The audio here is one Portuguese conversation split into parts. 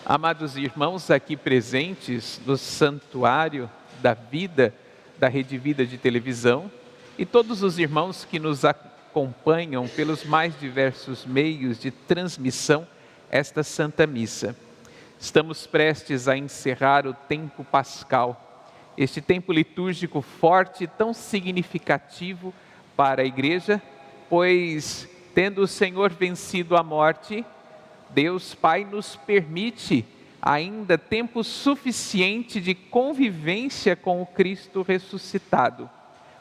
Amados irmãos aqui presentes no Santuário da Vida, da Rede Vida de televisão, e todos os irmãos que nos acompanham pelos mais diversos meios de transmissão esta Santa Missa. Estamos prestes a encerrar o tempo pascal, este tempo litúrgico forte e tão significativo para a Igreja, pois, tendo o Senhor vencido a morte, Deus Pai nos permite ainda tempo suficiente de convivência com o Cristo ressuscitado.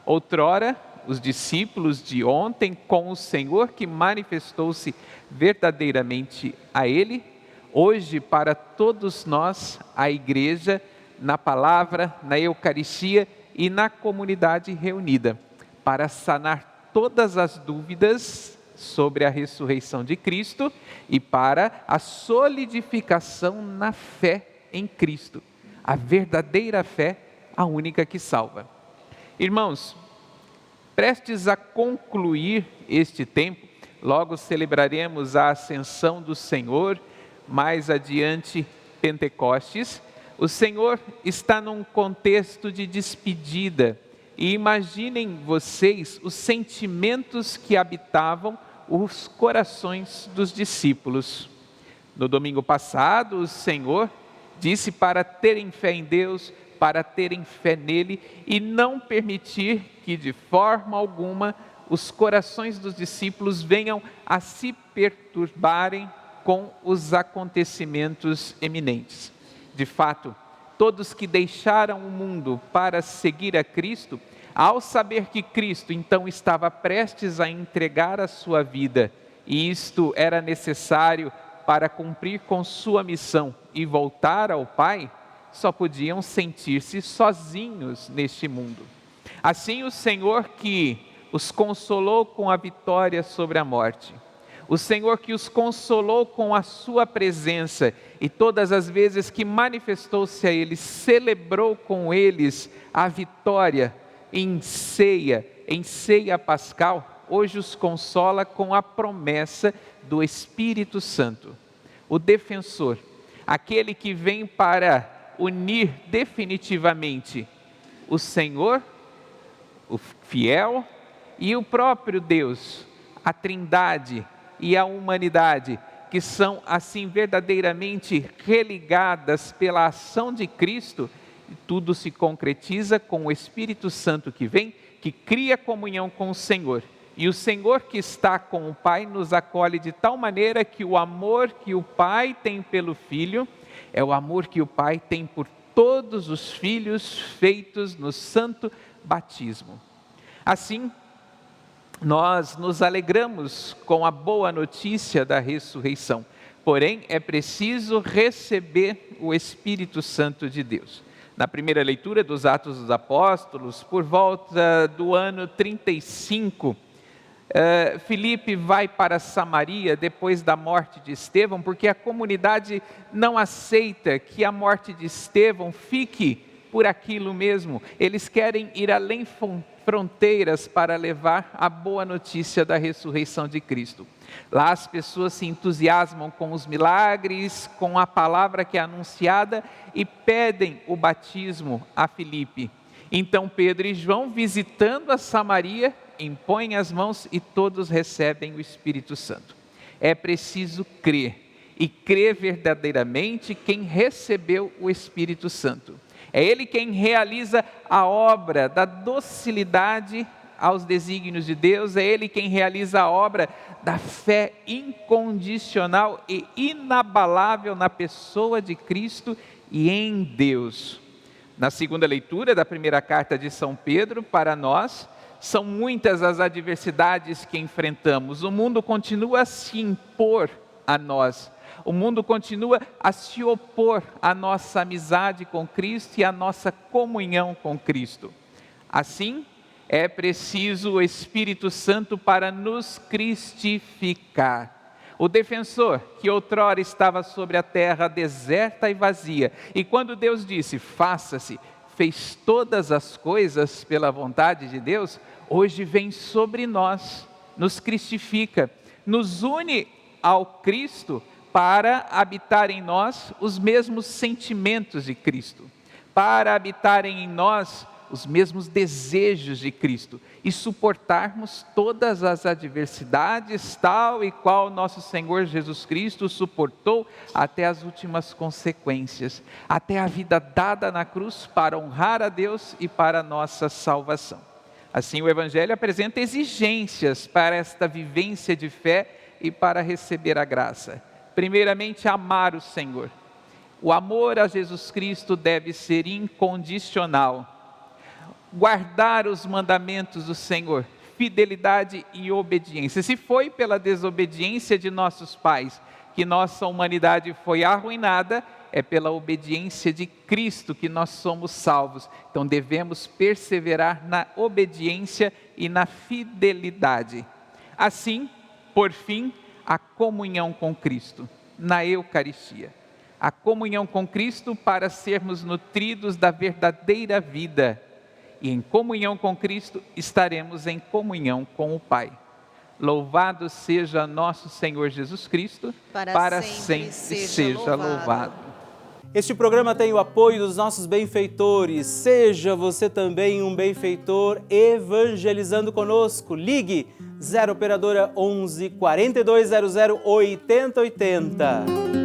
Outrora, os discípulos de ontem com o Senhor que manifestou-se verdadeiramente a Ele, hoje para todos nós, a Igreja, na palavra, na Eucaristia e na comunidade reunida, para sanar todas as dúvidas sobre a ressurreição de Cristo e para a solidificação na fé em Cristo, a verdadeira fé, a única que salva. Irmãos, prestes a concluir este tempo, logo celebraremos a Ascensão do Senhor, mais adiante Pentecostes. O Senhor está num contexto de despedida e imaginem vocês os sentimentos que habitavam os corações dos discípulos. No domingo passado, o Senhor disse para terem fé em Deus, para terem fé nele e não permitir que de forma alguma os corações dos discípulos venham a se perturbarem com os acontecimentos eminentes. De fato, todos que deixaram o mundo para seguir a Cristo, ao saber que Cristo então estava prestes a entregar a sua vida, e isto era necessário para cumprir com sua missão e voltar ao Pai, só podiam sentir-se sozinhos neste mundo. Assim o Senhor que os consolou com a vitória sobre a morte, o Senhor que os consolou com a sua presença e todas as vezes que manifestou-se a eles, celebrou com eles a vitória em ceia pascal, hoje os consola com a promessa do Espírito Santo, o defensor, aquele que vem para unir definitivamente o Senhor, o fiel e o próprio Deus, a Trindade e a humanidade, que são assim verdadeiramente religadas pela ação de Cristo. E tudo se concretiza com o Espírito Santo que vem, que cria comunhão com o Senhor. E o Senhor que está com o Pai nos acolhe de tal maneira que o amor que o Pai tem pelo Filho é o amor que o Pai tem por todos os filhos feitos no santo batismo. Assim, nós nos alegramos com a boa notícia da ressurreição, porém é preciso receber o Espírito Santo de Deus. Na primeira leitura dos Atos dos Apóstolos, por volta do ano 35, Filipe vai para Samaria depois da morte de Estevão, porque a comunidade não aceita que a morte de Estevão fique por aquilo mesmo. Eles querem ir além fronteiras para levar a boa notícia da ressurreição de Cristo. Lá as pessoas se entusiasmam com os milagres, com a palavra que é anunciada e pedem o batismo a Filipe. Então Pedro e João, visitando a Samaria, impõem as mãos e todos recebem o Espírito Santo. É preciso crer, e crer verdadeiramente quem recebeu o Espírito Santo. É Ele quem realiza a obra da docilidade aos desígnios de Deus, é Ele quem realiza a obra da fé incondicional e inabalável na pessoa de Cristo e em Deus. Na segunda leitura da primeira carta de São Pedro, para nós, são muitas as adversidades que enfrentamos. O mundo continua a se impor a nós. O mundo continua a se opor à nossa amizade com Cristo e à nossa comunhão com Cristo. Assim, é preciso o Espírito Santo para nos cristificar. O defensor que outrora estava sobre a terra deserta e vazia, e quando Deus disse, faça-se, fez todas as coisas pela vontade de Deus, hoje vem sobre nós, nos cristifica, nos une ao Cristo para habitar em nós os mesmos sentimentos de Cristo, para habitarem em nós os mesmos desejos de Cristo e suportarmos todas as adversidades, tal e qual nosso Senhor Jesus Cristo suportou até as últimas consequências, até a vida dada na cruz para honrar a Deus e para a nossa salvação. Assim, o Evangelho apresenta exigências para esta vivência de fé e para receber a graça. Primeiramente, amar o Senhor. O amor a Jesus Cristo deve ser incondicional. Guardar os mandamentos do Senhor, fidelidade e obediência. Se foi pela desobediência de nossos pais que nossa humanidade foi arruinada, é pela obediência de Cristo que nós somos salvos. Então devemos perseverar na obediência e na fidelidade. Assim, por fim, a comunhão com Cristo, na Eucaristia. A comunhão com Cristo para sermos nutridos da verdadeira vida. E em comunhão com Cristo, estaremos em comunhão com o Pai. Louvado seja nosso Senhor Jesus Cristo, para sempre seja louvado. Este programa tem o apoio dos nossos benfeitores. Seja você também um benfeitor evangelizando conosco. Ligue 0 operadora 11 4200 8080.